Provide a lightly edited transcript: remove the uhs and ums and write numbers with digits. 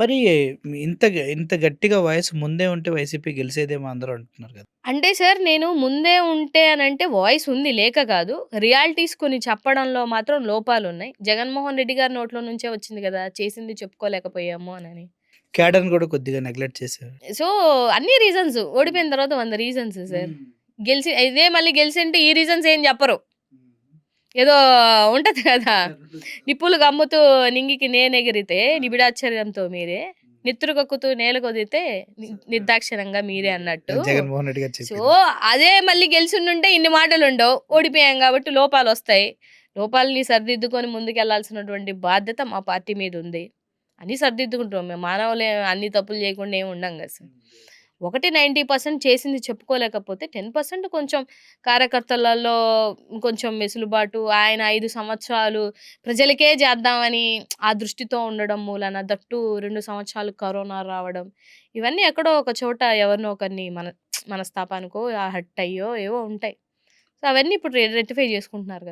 మరి ఇంత గట్టిగా వాయిస్ ముందే ఉంటే వైసీపీ గెలిసేదేమో అందరూ అంటున్నారు కదా! అంటే సార్ నేను ముందే ఉంటే అనంటే వాయిస్ ఉంది లేక కాదు. రియాలిటీస్ కొన్ని చెప్పడంలో మాత్రం లోపాలున్నాయి. జగన్మోహన్ రెడ్డి గారి నోట్లో నుంచే వచ్చింది గదా! చేసింది చెప్పుకోలేకపోయాము అనని. క్యాడర్‌ని కూడా కొద్దిగా నెగ్లెక్ట్ చేశారు. సో, అన్ని రీజన్స్ ఓడిపోయిన తర్వాత 100 రీజన్స్ సార్. హ్మ్. ఇదే మళ్ళీ గెలిచింటే ఈ రీజన్స్ ఏం చెప్పరు. ఏదో ఉంటది కదా! నిప్పులు గమ్ముతూ నింగికి నేనెగిరితే నిబిడాశ్చర్యంతో మీరే, నెత్తురు కక్కుతూ నేలకొదితే నిర్దాక్షిణ్యంగా మీరే అన్నట్టు. జగన్మోహన్ రెడ్డి గారు సో, చెప్పింది. అదే మళ్ళీ గెలిచుండుంటే ఇన్ని మాటలుండవు. ఓడిపోయాం గాబట్టి లోపాలొస్తాయి. లోపాలని సరిదిద్దుకొని ముందుకెళ్లాల్సినటువంటి బాధ్యత మా పార్టీ మీదుంది. అన్నీ సరిదిద్దుకుంటాం. మేము మానవులే అన్ని తప్పులు చేయకుండా ఏమి ఉండం గదా సార్. ఒకటి 90% చేసింది చెప్పుకోలేకపోతే 10% కొంచెం కార్యకర్తలలో కొంచెం వెసులుబాటు, ఆయన 5 సంవత్సరాలు ప్రజలకే చేద్దామని ఆ దృష్టితో ఉండడం మూలాన దట్టు 2 సంవత్సరాలు కరోనా రావడం, ఇవన్నీ ఎక్కడో ఒక చోట ఎవరినో ఒకరిని మనస్తాపానికో, హర్ట్ అయ్యో ఏవో ఉంటాయి. సో, అవన్నీ ఇప్పుడు రెక్టిఫై చేసుకుంటున్నారు గదా!